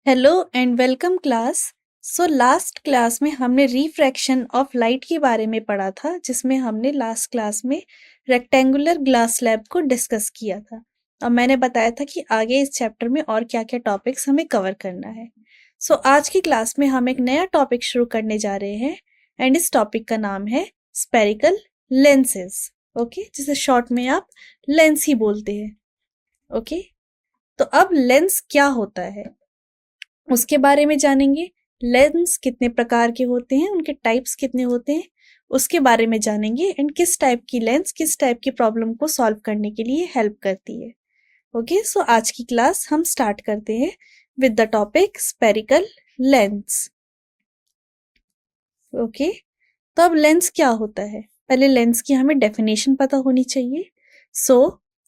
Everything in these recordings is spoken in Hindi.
Hello and welcome class. So last class में हमने रिफ्रैक्शन ऑफ लाइट के बारे में पढ़ा था, जिसमें हमने लास्ट क्लास में रेक्टेंगुलर ग्लास स्लैब को डिस्कस किया था और मैंने बताया था कि आगे इस चैप्टर में और क्या-क्या टॉपिक्स हमें कवर करना है। सो आज की क्लास में हम एक नया टॉपिक शुरू करने जा रहे हैं एंड इस टॉपिक का नाम है स्पेरिकल लेंसेज। ओके, जिसे शॉर्ट में आप लेंस ही बोलते हैं। ओके, तो अब लेंस क्या होता है उसके बारे में जानेंगे। लेंस कितने प्रकार के होते हैं, उनके टाइप्स कितने होते हैं, उसके बारे में जानेंगे एंड किस टाइप की लेंस किस टाइप की प्रॉब्लम को सॉल्व करने के लिए हेल्प करती है। ओके, सो आज की क्लास हम स्टार्ट करते हैं with the topic spherical lens. Okay, तो अब लेंस क्या होता है, पहले लेंस की हमें डेफिनेशन पता होनी चाहिए। So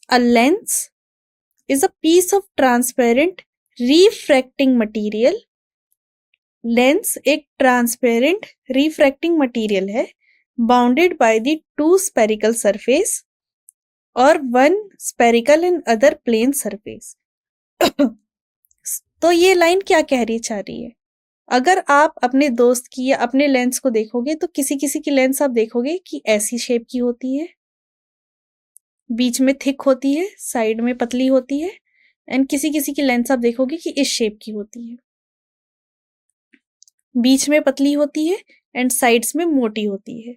a lens is a piece of transparent refracting material। Lens एक ट्रांसपेरेंट रिफ्रैक्टिंग मटेरियल है bounded by the two spherical surface और one spherical and other plane surface. तो ये लाइन क्या कह रही है, अगर आप अपने दोस्त की या अपने लेंस को देखोगे तो किसी किसी की लेंस आप देखोगे कि ऐसी शेप की होती है, बीच में थिक होती है, साइड में पतली होती है, एंड किसी किसी की लेंस आप देखोगे कि इस शेप की होती है, बीच में पतली होती है एंड साइड्स में मोटी होती है।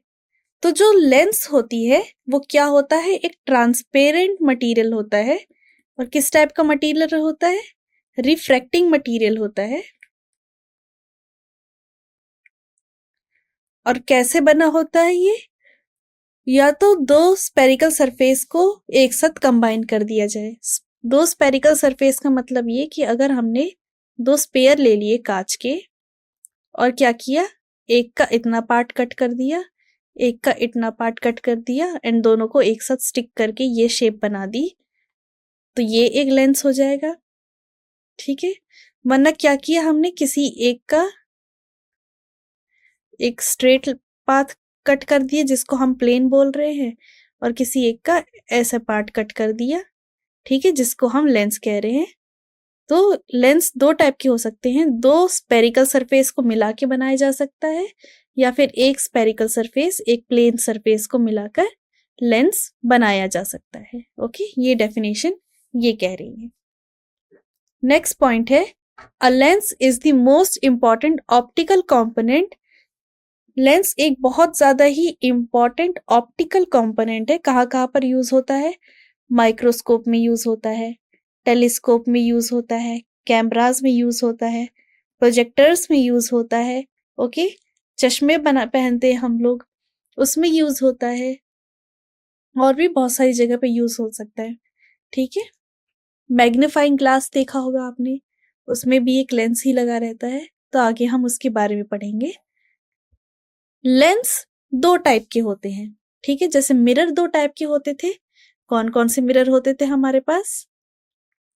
तो जो लेंस होती है वो क्या होता है, एक ट्रांसपेरेंट मटेरियल होता है। और किस टाइप का मटेरियल होता है, रिफ्रैक्टिंग मटेरियल होता है। और कैसे बना होता है ये, या तो दो स्पेरिकल सरफेस को एक साथ कंबाइन कर दिया जाए। दो स्पेरिकल सरफेस का मतलब ये कि अगर हमने दो स्पेयर ले लिए कांच के और क्या किया, एक का इतना पार्ट कट कर दिया, एक का इतना पार्ट कट कर दिया एंड दोनों को एक साथ स्टिक करके ये शेप बना दी, तो ये एक लेंस हो जाएगा। ठीक है, वरना क्या किया हमने, किसी एक का एक स्ट्रेट पाथ कट कर दिया जिसको हम प्लेन बोल रहे हैं, और किसी एक का ऐसा पार्ट कट कर दिया, ठीक है, जिसको हम लेंस कह रहे हैं। तो लेंस दो टाइप के हो सकते हैं, दो स्पेरिकल सरफेस को मिला के बनाया जा सकता है या फिर एक स्पेरिकल सरफेस एक प्लेन सरफेस को मिलाकर लेंस बनाया जा सकता है। ओके, ये डेफिनेशन ये कह रही है। नेक्स्ट पॉइंट है, a lens is the most important optical component. Lens एक बहुत ज्यादा ही इंपॉर्टेंट ऑप्टिकल कंपोनेंट है। कहाँ कहाँ पर यूज होता है, माइक्रोस्कोप में यूज होता है, टेलीस्कोप में यूज होता है, कैमराज में यूज होता है, प्रोजेक्टर्स में यूज होता है। ओके, चश्मे बना पहनते हैं हम लोग, उसमें यूज होता है, और भी बहुत सारी जगह पे यूज हो सकता है। ठीक है, मैग्नीफाइंग ग्लास देखा होगा आपने, उसमें भी एक लेंस ही लगा रहता है। तो आगे हम उसके बारे में पढ़ेंगे। लेंस दो टाइप के होते हैं, ठीक है, जैसे मिरर दो टाइप के होते थे। कौन कौन से मिरर होते थे हमारे पास,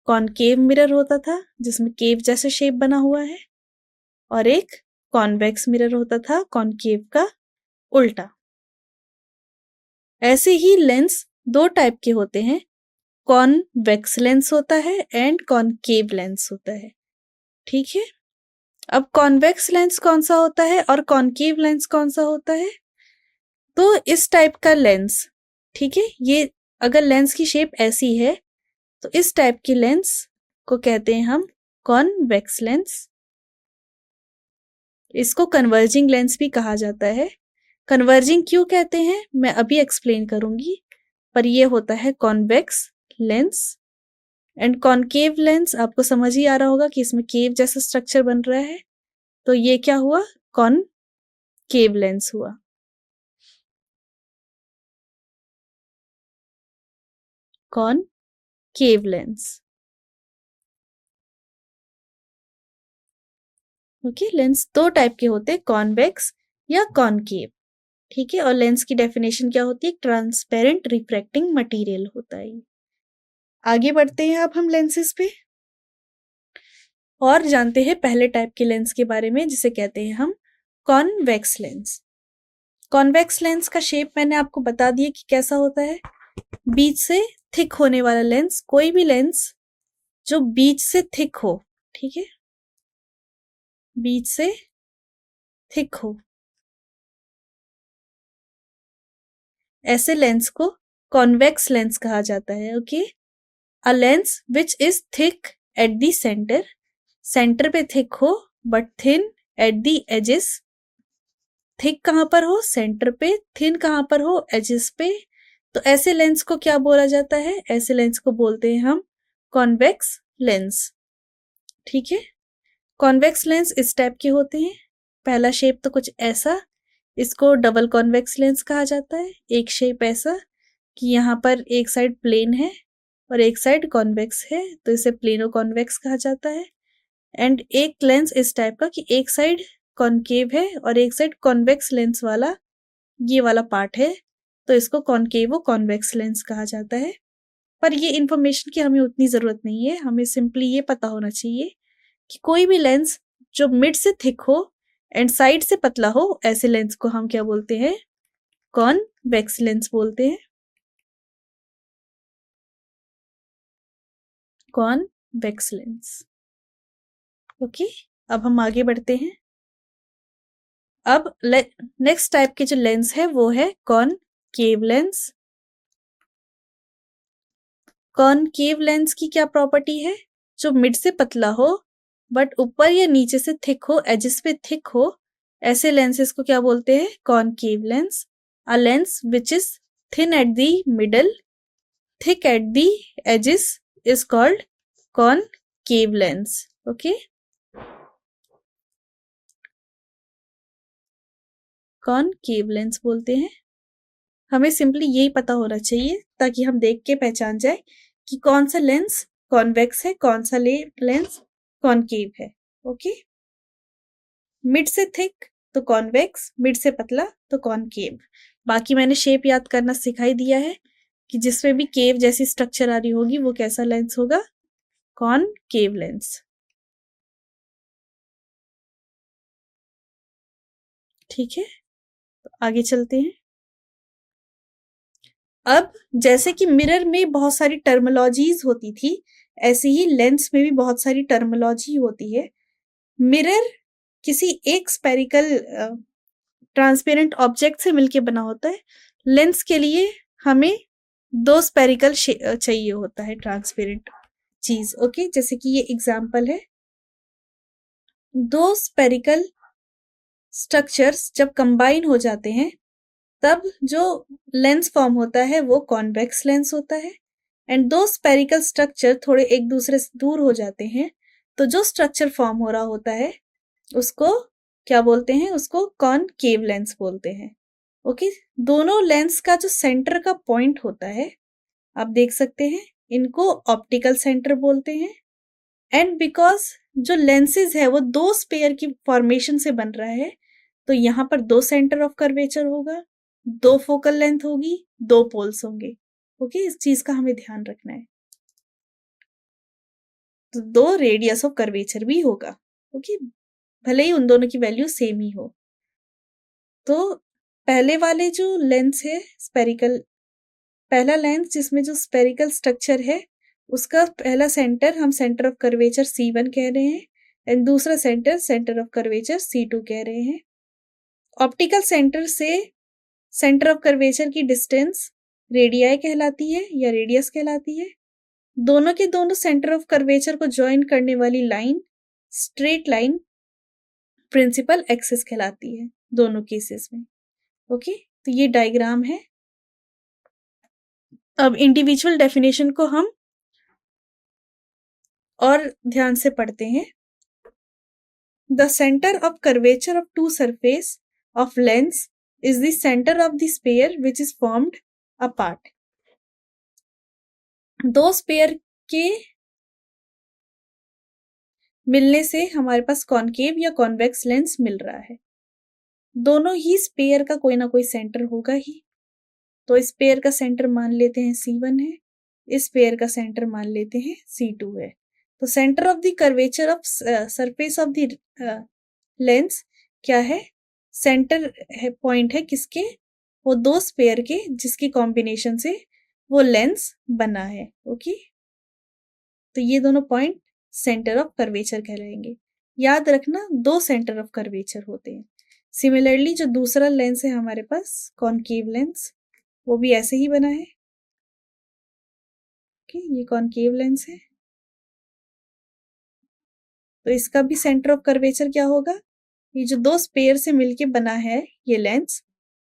कॉनकेव मिरर होता था जिसमें केव जैसा शेप बना हुआ है, और एक कॉन्वेक्स मिरर होता था, कॉनकेव का उल्टा। ऐसे ही लेंस दो टाइप के होते हैं, कॉन्वेक्स लेंस होता है एंड कॉनकेव लेंस होता है। ठीक है, अब कॉन्वेक्स लेंस कौन सा होता है और कॉनकेव लेंस कौन सा होता है, तो इस टाइप का लेंस, ठीक है, ये अगर लेंस की शेप ऐसी है तो इस टाइप की लेंस को कहते हैं हम कॉन्वेक्स लेंस। इसको कन्वर्जिंग लेंस भी कहा जाता है। कन्वर्जिंग क्यों कहते हैं मैं अभी एक्सप्लेन करूंगी, पर ये होता है convex lens. And concave lens आपको समझ ही आ रहा होगा कि इसमें केव जैसा स्ट्रक्चर बन रहा है, तो ये क्या हुआ, कॉनकेव लेंस हुआ। Concave lens. ओके, लेंस दो टाइप के होते हैं, कॉन्वेक्स या कॉनकेव। ठीक है, और लेंस की डेफिनेशन क्या होती है, ट्रांसपेरेंट रिफ्रैक्टिंग मटेरियल होता है। आगे बढ़ते हैं अब हम लेंसेज पे और जानते हैं पहले टाइप के लेंस के बारे में, जिसे कहते हैं हम कॉन्वेक्स लेंस। कॉन्वेक्स लेंस का शेप मैंने आपको बता दिया कि कैसा होता है, बीच से थिक होने वाला लेंस। कोई भी लेंस जो बीच से थिक हो, ठीक है, बीच से थिक हो, ऐसे लेंस को कॉन्वेक्स लेंस कहा जाता है। Okay, a lens which is thick at the centre, centre पे थिक हो but thin at the edges. Thick कहाँ पर हो? सेंटर पे। थिन कहाँ पर हो? एजेस पे। तो ऐसे लेंस को क्या बोला जाता है? ऐसे लेंस को बोलते हैं हम कॉन्वेक्स लेंस। ठीक है, कॉन्वेक्स लेंस इस टाइप के होते हैं। पहला शेप तो कुछ ऐसा, इसको डबल कॉन्वेक्स लेंस कहा जाता है। एक शेप ऐसा कि यहाँ पर एक साइड प्लेन है और एक साइड कॉन्वेक्स है, तो इसे प्लेनो कॉन्वेक्स कहा जाता है। एंड एक लेंस इस टाइप का कि एक साइड कॉन्केव है और एक साइड कॉन्वेक्स लेंस वाला ये वाला पार्ट है, तो इसको कॉन्केवो कॉन्वेक्स लेंस कहा जाता है। पर ये इंफॉर्मेशन की हमें उतनी ज़रूरत नहीं है, हमें सिंपली ये पता होना चाहिए कि कोई भी लेंस जो मिड से थिक हो एंड साइड से पतला हो, ऐसे लेंस को हम क्या बोलते हैं? कॉन्वेक्स लेंस बोलते हैं। Convex lens. ओके, अब हम आगे बढ़ते हैं। अब नेक्स्ट टाइप के जो लेंस है वो है कॉनकेव लेंस। कॉनकेव लेंस की क्या प्रॉपर्टी है? जो मिड से पतला हो बट ऊपर या नीचे से थिक हो, एजेस पे थिक हो, ऐसे लेंसेज को क्या बोलते हैं? Concave lens. A lens which is thin at the middle, thick at the edges is called concave lens. Okay, concave lens बोलते हैं। हमें सिंपली यही पता होना चाहिए ताकि हम देख के पहचान जाए कि कौन सा लेंस कॉन्वेक्स है, कौन सा लेंस कॉनकेव है। ओके, मिड से थिक तो कॉन्वेक्स, मिड से पतला तो कॉनकेव। बाकी मैंने शेप याद करना सिखाई दिया है कि जिसमें भी केव जैसी स्ट्रक्चर आ रही होगी वो कैसा लेंस होगा? Concave lens. ठीक है, तो आगे चलते हैं। अब जैसे कि मिरर में बहुत सारी टर्मिनोलॉजीज होती थी, ऐसे ही लेंस में भी बहुत सारी टर्मिनोलॉजी होती है। मिरर किसी एक स्पेरिकल ट्रांसपेरेंट ऑब्जेक्ट से मिलके बना होता है। लेंस के लिए हमें दो स्पेरिकल चाहिए होता है ट्रांसपेरेंट चीज। ओके, जैसे कि ये एग्जांपल है, दो स्पेरिकल स्ट्रक्चर्स जब कंबाइन हो जाते हैं तब जो लेंस फॉर्म होता है वो कॉन्वेक्स लेंस होता है। एंड दो स्पेरिकल स्ट्रक्चर थोड़े एक दूसरे से दूर हो जाते हैं तो जो स्ट्रक्चर फॉर्म हो रहा होता है उसको क्या बोलते हैं? उसको कॉनकेव लेंस बोलते हैं। ओके, दोनों लेंस का जो सेंटर का पॉइंट होता है, आप देख सकते हैं, इनको ऑप्टिकल सेंटर बोलते हैं। एंड बिकॉज जो लेंसेज है वो दो स्पेयर की फॉर्मेशन से बन रहा है, तो यहाँ पर दो सेंटर ऑफ कर्वेचर होगा, दो फोकल लेंथ होगी, दो पोल्स होंगे। ओके, इस चीज का हमें ध्यान रखना है। तो दो रेडियस ऑफ कर्वेचर भी होगा। ओके, भले ही उन दोनों की वैल्यू सेम ही हो। तो पहले वाले जो लेंस है स्पेरिकल, पहला लेंस जिसमें जो स्पेरिकल स्ट्रक्चर है उसका पहला सेंटर हम सेंटर ऑफ कर्वेचर C1 कह रहे हैं एंड दूसरा centre centre of curvature C2 कह रहे हैं। ऑप्टिकल सेंटर से सेंटर ऑफ कर्वेचर की डिस्टेंस रेडियाई कहलाती है या रेडियस कहलाती है। दोनों के दोनों सेंटर ऑफ कर्वेचर को ज्वाइन करने वाली line straight line principal axis कहलाती है दोनों केसेस में। ओके, तो ये डायग्राम है। अब इंडिविजुअल डेफिनेशन को हम और ध्यान से पढ़ते हैं। The centre of curvature of two surface of lens is the center of the sphere which is formed apart. दो स्पेयर के मिलने से हमारे पास कॉनकेव या कॉन्वेक्स लेंस मिल रहा है। दोनों ही स्पेयर का कोई ना कोई सेंटर होगा ही, तो इस पेयर का सेंटर मान लेते हैं C1 है, इस पेयर का सेंटर मान लेते हैं C2 है। तो centre of the curvature of surface of the lens क्या है? सेंटर है, पॉइंट है किसके? वो दो स्पेयर के जिसकी कॉम्बिनेशन से वो लेंस बना है। ओके, तो ये दोनों पॉइंट सेंटर ऑफ कर्वेचर कहलाएंगे। याद रखना 2 सेंटर ऑफ कर्वेचर होते हैं। सिमिलरली जो दूसरा लेंस है हमारे पास कॉनकेव लेंस, वो भी ऐसे ही बना है। ओके, ये कॉनकेव लेंस है, तो इसका भी सेंटर ऑफ कर्वेचर क्या होगा? ये जो 2 स्पेयर से मिलके बना है ये लेंस,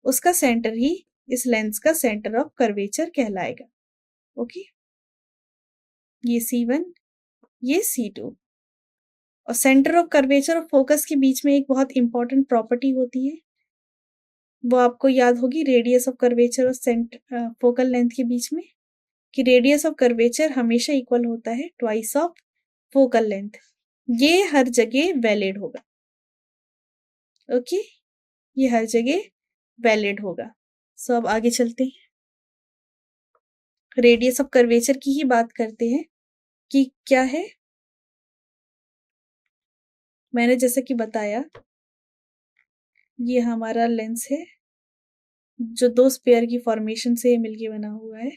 उसका सेंटर ही इस लेंस का सेंटर ऑफ कर्वेचर कहलाएगा। ओके, ये C1, ये C2। और सेंटर ऑफ कर्वेचर और फोकस के बीच में एक बहुत इंपॉर्टेंट प्रॉपर्टी होती है, वो आपको याद होगी रेडियस ऑफ कर्वेचर और फोकल लेंथ के बीच में, कि रेडियस ऑफ कर्वेचर हमेशा इक्वल होता है ट्वाइस ऑफ फोकल लेंथ। ये हर जगह वैलिड होगा। ओके, ये हर जगह वैलिड होगा। सो अब आगे चलते हैं, रेडियस ऑफ कर्वेचर की ही बात करते हैं कि क्या है। मैंने जैसे कि बताया, ये हमारा लेंस है जो 2 स्पेयर की फॉर्मेशन से मिलके बना हुआ है।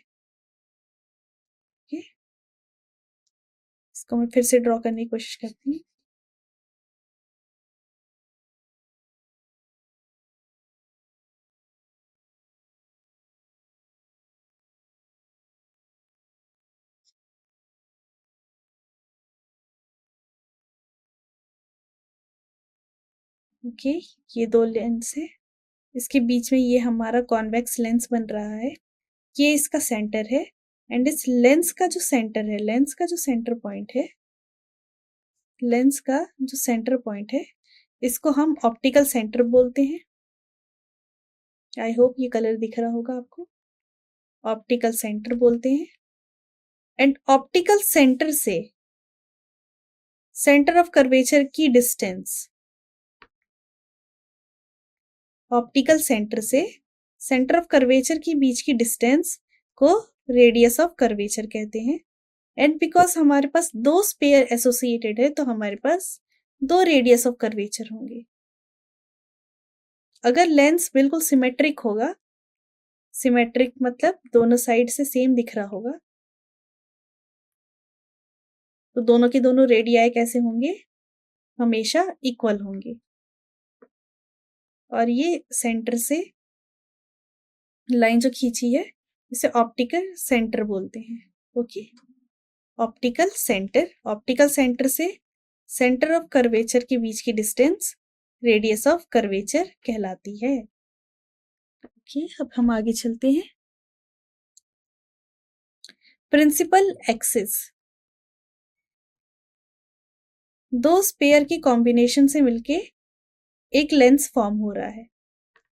ओके, इसको मैं फिर से ड्रॉ करने की कोशिश करती हूँ। ओके, ये 2 लेंस है, इसके बीच में ये हमारा कॉन्वेक्स लेंस बन रहा है, ये इसका सेंटर है। एंड इस लेंस का जो सेंटर है, लेंस का जो सेंटर पॉइंट है, लेंस का जो सेंटर पॉइंट है, इसको हम ऑप्टिकल सेंटर बोलते हैं। आई होप ये कलर दिख रहा होगा आपको। ऑप्टिकल सेंटर बोलते हैं। एंड ऑप्टिकल सेंटर से सेंटर ऑफ कर्वेचर की डिस्टेंस, ऑप्टिकल सेंटर से सेंटर ऑफ कर्वेचर के बीच की डिस्टेंस को रेडियस ऑफ कर्वेचर कहते हैं। एंड बिकॉज हमारे पास 2 स्पेयर एसोसिएटेड है, तो हमारे पास 2 रेडियस ऑफ कर्वेचर होंगे। अगर लेंस बिल्कुल सिमेट्रिक होगा, सिमेट्रिक मतलब दोनों साइड से सेम दिख रहा होगा, तो दोनों के दोनों रेडियाई कैसे होंगे? हमेशा इक्वल होंगे। और ये सेंटर से लाइन जो खींची है, इसे ऑप्टिकल सेंटर बोलते हैं। Okay, optical centre, optical centre से सेंटर ऑफ कर्वेचर के बीच की डिस्टेंस रेडियस ऑफ कर्वेचर कहलाती है। ओके, अब हम आगे चलते हैं। प्रिंसिपल एक्सिस, 2 स्पेयर की कॉम्बिनेशन से मिलके एक लेंस फॉर्म हो रहा है।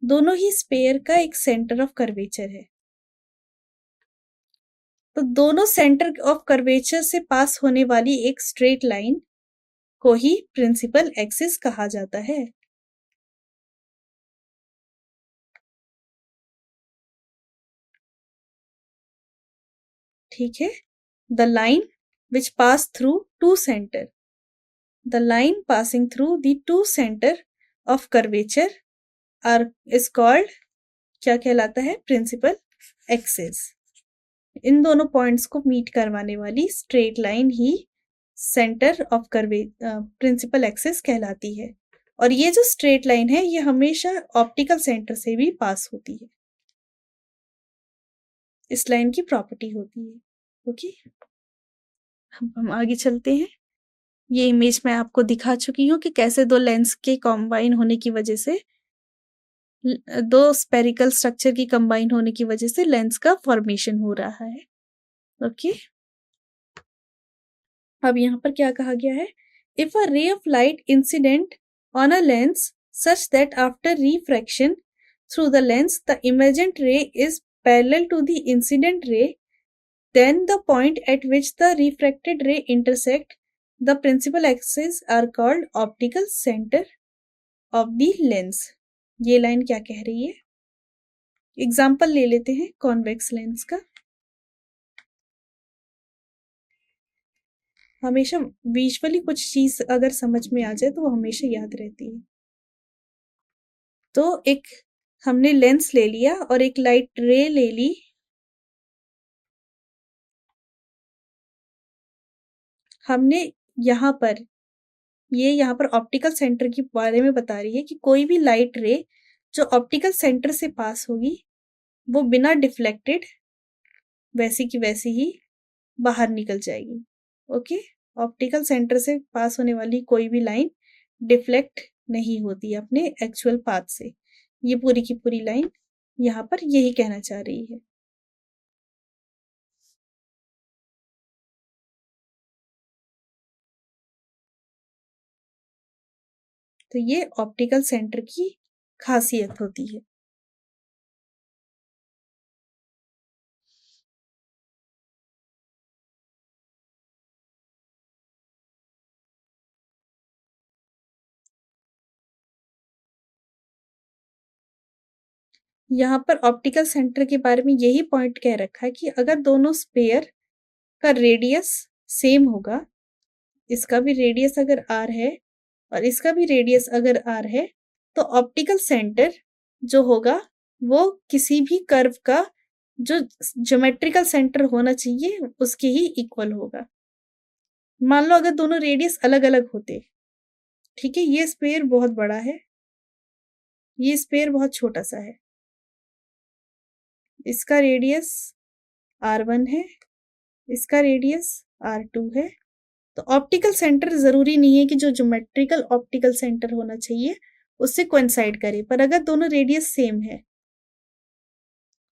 दोनों ही स्पेयर का एक सेंटर ऑफ कर्वेचर है, तो दोनों सेंटर ऑफ कर्वेचर से पास होने वाली एक स्ट्रेट लाइन को ही प्रिंसिपल एक्सिस कहा जाता है। ठीक है, the line which pass through two centre, the line passing through the two centre of curvature are is called, क्या कहलाता है? Principal axis. इन दोनों पॉइंट्स को मीट करवाने वाली स्ट्रेट लाइन ही सेंटर ऑफ प्रिंसिपल एक्सिस कहलाती है। और ये जो स्ट्रेट लाइन है, ये हमेशा ऑप्टिकल सेंटर से भी पास होती है, इस लाइन की प्रॉपर्टी होती है। ओके, अब हम आगे चलते हैं। ये इमेज मैं आपको दिखा चुकी हूँ कि कैसे 2 लेंस के कॉम्बाइन होने की वजह से, 2 स्पेरिकल स्ट्रक्चर की कंबाइन होने की वजह से लेंस का फॉर्मेशन हो रहा है। ओके, अब यहाँ पर क्या कहा गया है? If a ray of light incident on a lens such that after refraction through the lens the emergent ray is parallel to the incident ray, then the point at which the refracted ray intersect the principal axis are called optical center of the lens। ये लाइन क्या कह रही है? एग्जाम्पल ले लेते हैं कॉन्वेक्स लेंस का। हमेशा विजुअली कुछ चीज अगर समझ में आ जाए तो वो हमेशा याद रहती है। तो एक हमने लेंस ले लिया और एक लाइट रे ले ली, हमने यहाँ पर ये यहाँ पर ऑप्टिकल सेंटर के बारे में बता रही है कि कोई भी लाइट रे जो ऑप्टिकल सेंटर से पास होगी वो बिना डिफ्लेक्टेड वैसी की वैसी ही बाहर निकल जाएगी। ओके, ऑप्टिकल सेंटर से पास होने वाली कोई भी लाइन डिफ्लेक्ट नहीं होती अपने एक्चुअल पाथ से। ये पूरी की पूरी लाइन यहाँ पर यही कहना चाह रही है। तो ये ऑप्टिकल सेंटर की खासियत होती है। यहाँ पर ऑप्टिकल सेंटर के बारे में यही पॉइंट कह रखा है कि अगर दोनों स्पेयर का रेडियस सेम होगा, इसका भी रेडियस अगर आर है और इसका भी रेडियस अगर आर है, तो ऑप्टिकल सेंटर जो होगा वो किसी भी कर्व का जो ज्योमेट्रिकल सेंटर होना चाहिए उसके ही इक्वल होगा। मान लो अगर दोनों रेडियस अलग अलग होते, ठीक है, ये स्पेयर बहुत बड़ा है, ये स्पेयर बहुत छोटा सा है, इसका रेडियस R1 है, इसका रेडियस R2 है, तो ऑप्टिकल सेंटर जरूरी नहीं है कि जो ज्योमेट्रिकल ऑप्टिकल सेंटर होना चाहिए उससे कोइंसाइड करे, पर अगर दोनों रेडियस सेम है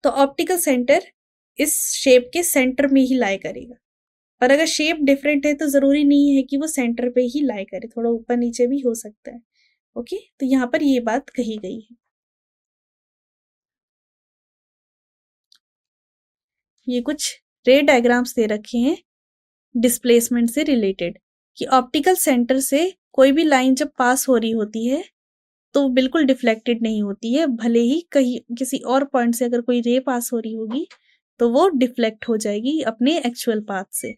तो ऑप्टिकल सेंटर इस शेप के सेंटर में ही लाई करेगा। पर अगर शेप डिफरेंट है तो जरूरी नहीं है कि वो सेंटर पे ही लाई करे, थोड़ा ऊपर नीचे भी हो सकता है। ओके, तो यहाँ पर ये बात कही गई है। ये कुछ रे डायग्राम्स दे रखे हैं डिस्प्लेसमेंट से रिलेटेड कि ऑप्टिकल सेंटर से कोई भी लाइन जब पास हो रही होती है तो बिल्कुल डिफ्लेक्टेड नहीं होती है, भले ही कहीं किसी और पॉइंट से अगर कोई रे पास हो रही होगी तो वो डिफ्लेक्ट हो जाएगी अपने एक्चुअल पाथ से।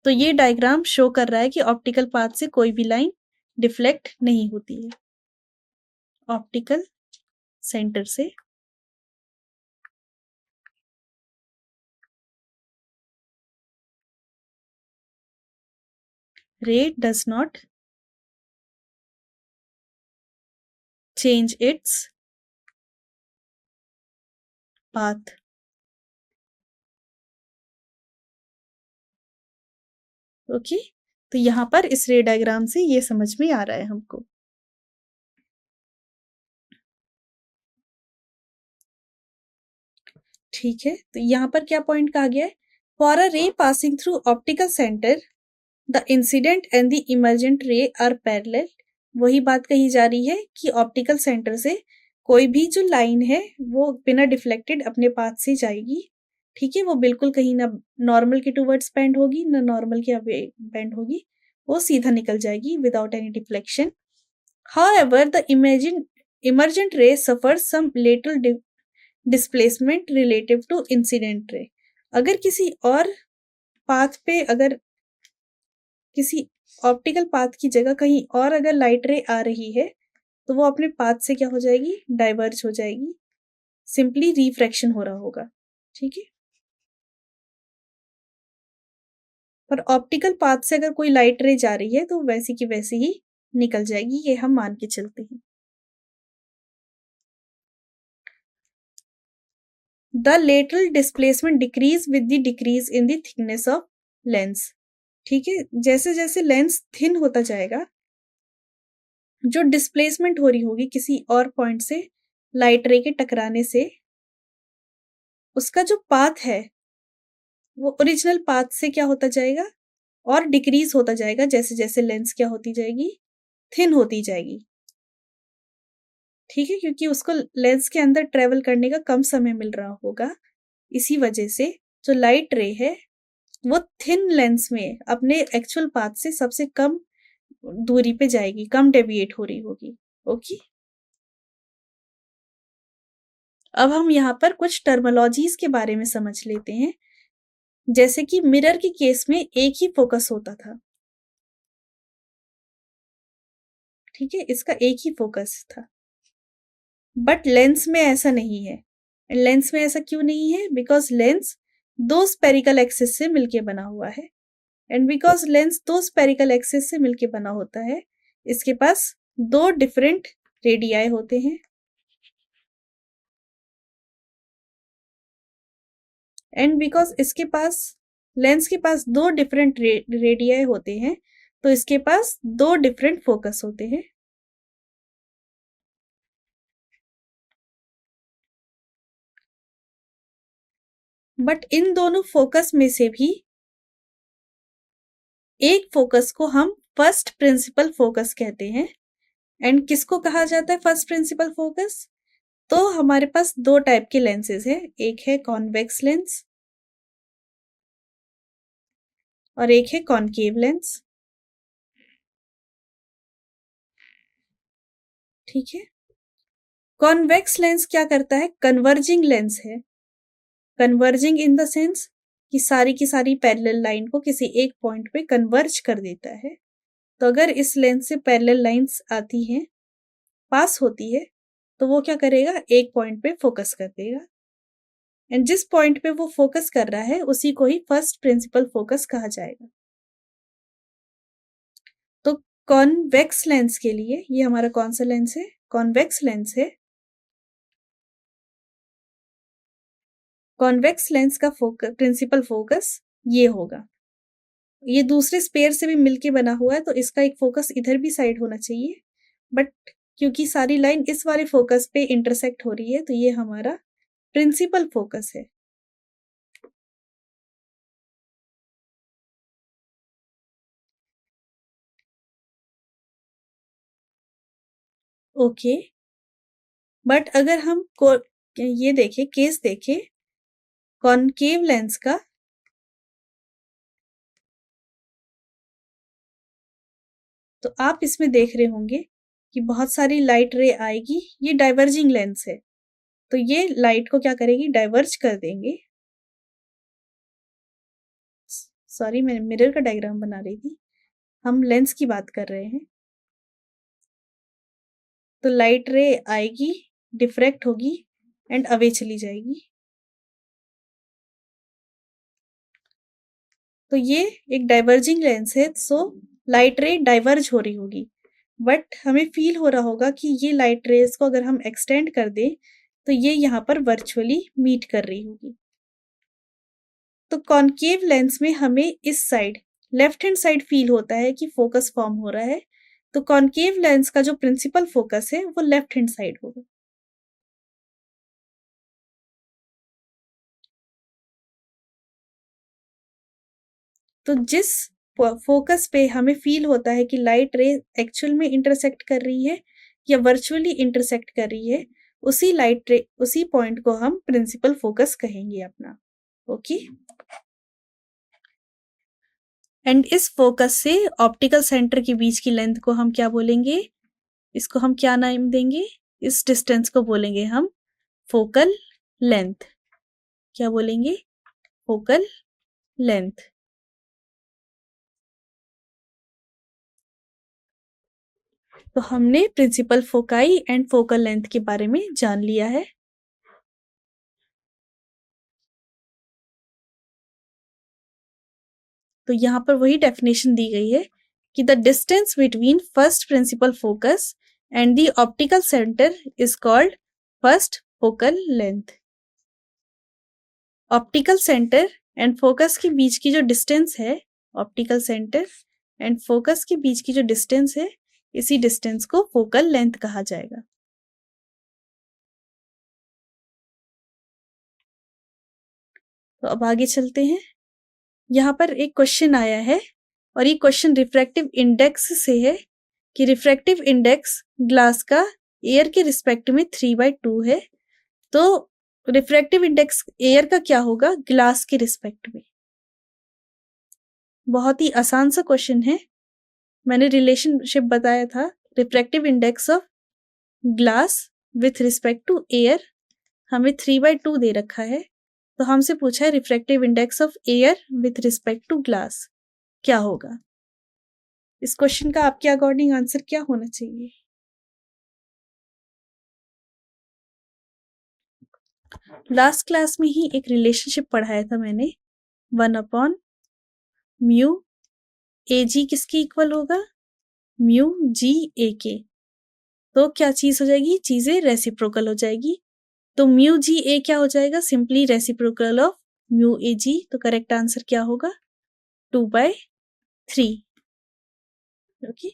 तो ये डायग्राम शो कर रहा है कि ऑप्टिकल पाथ से कोई भी लाइन डिफ्लेक्ट नहीं होती है। ऑप्टिकल सेंटर से रे does not change its path। Okay, तो यहाँ पर इस रे डायग्राम से ये समझ में आ रहा है हमको। ठीक है, तो यहाँ पर क्या पॉइंट कहा गया है, for a ray passing through optical centre the incident and the emergent ray are parallel. वही बात कही जा रही है कि ऑप्टिकल सेंटर से कोई भी जो लाइन है वो बिना डिफ्लेक्टेड अपने पाथ से जाएगी। ठीक है, वो बिल्कुल कहीं ना नॉर्मल के टूवर्ड्स बेंड होगी ना नॉर्मल के अवे बेंड होगी, वो सीधा निकल जाएगी without any deflection. However the emergent ray suffers some little displacement relative to incident ray. अगर किसी और पाथ पे, अगर किसी ऑप्टिकल पाथ की जगह कहीं और अगर लाइट रे आ रही है तो वो अपने पाथ से क्या हो जाएगी, डाइवर्ज हो जाएगी, सिंपली रिफ्रैक्शन हो रहा होगा। ठीक है, पर ऑप्टिकल पाथ से अगर कोई लाइट रे जा रही है तो वैसी की वैसी ही निकल जाएगी, ये हम मान के चलते हैं। The lateral displacement decrease with the decrease in the thickness of lens. ठीक है, जैसे जैसे लेंस थिन होता जाएगा, जो डिस्प्लेसमेंट हो रही होगी किसी और पॉइंट से लाइट रे के टकराने से, उसका जो पाथ है वो ओरिजिनल पाथ से क्या होता जाएगा और डिक्रीज होता जाएगा जैसे जैसे लेंस क्या होती जाएगी, थिन होती जाएगी। ठीक है, क्योंकि उसको लेंस के अंदर ट्रेवल करने का कम समय मिल रहा होगा, इसी वजह से जो लाइट रे है वो थिन लेंस में अपने एक्चुअल पाथ से सबसे कम दूरी पे जाएगी, कम डेविएट हो रही होगी। ओके, अब हम यहाँ पर कुछ टर्मिनोलॉजीज के बारे में समझ लेते हैं। जैसे कि मिरर के केस में एक ही फोकस होता था, ठीक है, इसका एक ही फोकस था, बट लेंस में ऐसा नहीं है। लेंस में ऐसा क्यों नहीं है, बिकॉज लेंस दो स्पेरिकल एक्सिस से मिलके बना हुआ है, एंड बिकॉज लेंस दो स्पेरिकल एक्सिस से मिलके बना होता है इसके पास 2 डिफरेंट रेडियाई होते हैं एंड बिकॉज इसके पास लेंस के पास 2 डिफरेंट रेडियाई होते हैं तो इसके पास 2 डिफरेंट फोकस होते हैं। बट इन दोनों फोकस में से भी एक फोकस को हम फर्स्ट प्रिंसिपल फोकस कहते हैं। एंड किसको कहा जाता है फर्स्ट प्रिंसिपल फोकस? तो हमारे पास 2 टाइप के लेंसेज हैं, एक है कॉन्वेक्स लेंस और एक है कॉनकेव लेंस। ठीक है, कॉन्वेक्स लेंस क्या करता है? कन्वर्जिंग लेंस है। कन्वर्जिंग इन द सेंस कि सारी की सारी पैरेलल लाइन को किसी एक पॉइंट पे कन्वर्ज कर देता है। तो अगर इस लेंस से पैरेलल लाइंस आती हैं, पास होती है, तो वो क्या करेगा? एक पॉइंट पे फोकस कर देगा एंड जिस पॉइंट पे वो फोकस कर रहा है उसी को ही फर्स्ट प्रिंसिपल फोकस कहा जाएगा। तो कॉन्वेक्स लेंस के लिए ये हमारा कौन सा लेंस है? कॉन्वेक्स लेंस है। कॉन्वेक्स लेंस का प्रिंसिपल फोकस ये होगा। ये दूसरे स्पेयर से भी मिलके बना हुआ है तो इसका एक फोकस इधर भी साइड होना चाहिए, बट क्योंकि सारी लाइन इस वाले फोकस पे इंटरसेक्ट हो रही है तो ये हमारा प्रिंसिपल फोकस है। ओके, बट अगर हम ये देखें, केस देखें कॉनकेव लेंस का, तो आप इसमें देख रहे होंगे कि बहुत सारी लाइट रे आएगी। ये डाइवर्जिंग लेंस है तो ये लाइट को क्या करेगी? डाइवर्ज कर देंगे। सॉरी, मैं मिरर का डायग्राम बना रही थी, हम लेंस की बात कर रहे हैं। तो लाइट रे आएगी, डिफ्रैक्ट होगी एंड अवे चली जाएगी। तो ये एक डाइवर्जिंग लेंस है, सो लाइट रे डाइवर्ज हो रही होगी, बट हमें फील हो रहा होगा कि ये लाइट रेज को अगर हम एक्सटेंड कर दें तो ये यहाँ पर वर्चुअली मीट कर रही होगी। तो कॉनकेव लेंस में हमें इस side, left hand side feel होता है कि फोकस फॉर्म हो रहा है, तो कॉनकेव लेंस का जो प्रिंसिपल फोकस है वो लेफ्ट हैंड साइड होगा। तो जिस फोकस पे हमें फील होता है कि लाइट रे एक्चुअल में इंटरसेक्ट कर रही है या वर्चुअली इंटरसेक्ट कर रही है, उसी लाइट रे, उसी पॉइंट को हम प्रिंसिपल फोकस कहेंगे अपना। ओके, एंड इस फोकस से ऑप्टिकल सेंटर के बीच की लेंथ को हम क्या बोलेंगे? इसको हम क्या नाम देंगे? इस डिस्टेंस को बोलेंगे हम फोकल लेंथ। क्या बोलेंगे? Focal length. तो हमने principal foci and focal length के बारे में जान लिया है। तो यहाँ पर वही डेफिनेशन दी गई है कि the distance between first principle focus and the optical centre is called first focal length. Optical centre and focus के बीच की जो डिस्टेंस है, ऑप्टिकल सेंटर एंड फोकस के बीच की जो डिस्टेंस है, इसी डिस्टेंस को फोकल लेंथ कहा जाएगा। तो अब आगे चलते हैं। यहाँ पर एक क्वेश्चन आया है और ये क्वेश्चन रिफ्रैक्टिव इंडेक्स से है कि रिफ्रैक्टिव इंडेक्स ग्लास का एयर के रिस्पेक्ट में 3/2 है, तो रिफ्रैक्टिव इंडेक्स एयर का क्या होगा ग्लास के रिस्पेक्ट में? बहुत ही आसान सा क्वेश्चन है। मैंने रिलेशनशिप बताया था, refractive index of glass with respect to air हमें 3/2 दे रखा है, तो हमसे पूछा है refractive index of air with respect to glass क्या होगा? इस क्वेश्चन का आपके अकॉर्डिंग आंसर क्या होना चाहिए? लास्ट क्लास में ही एक रिलेशनशिप पढ़ाया था मैंने, 1/μ AG किसके इक्वल होगा? म्यू जी ए के। तो क्या चीज हो जाएगी, चीजें रेसिप्रोकल हो जाएगी। तो म्यू जी ए क्या हो जाएगा, simply reciprocal of mu A जी। तो करेक्ट आंसर क्या होगा, 2/3। ओके,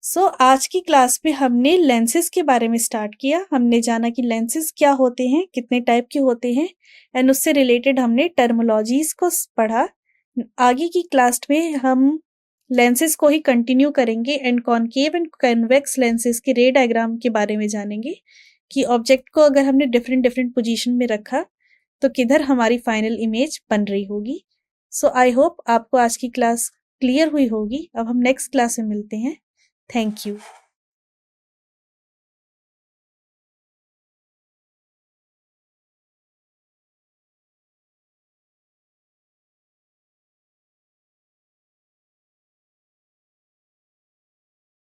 सो आज की क्लास में हमने लेंसेज के बारे में स्टार्ट किया। हमने जाना कि लेंसेज क्या होते हैं, कितने टाइप के होते हैं, एंड उससे रिलेटेड हमने टर्मोलॉजीज को पढ़ा। आगे की क्लास में हम लेंसेज को ही कंटिन्यू करेंगे and concave and convex lenses के रे डायग्राम के बारे में जानेंगे कि ऑब्जेक्ट को अगर हमने डिफरेंट डिफरेंट पोजीशन में रखा तो किधर हमारी फाइनल इमेज बन रही होगी। सो आई होप आपको आज की क्लास क्लियर हुई होगी। अब हम नेक्स्ट क्लास में मिलते हैं। Thank you.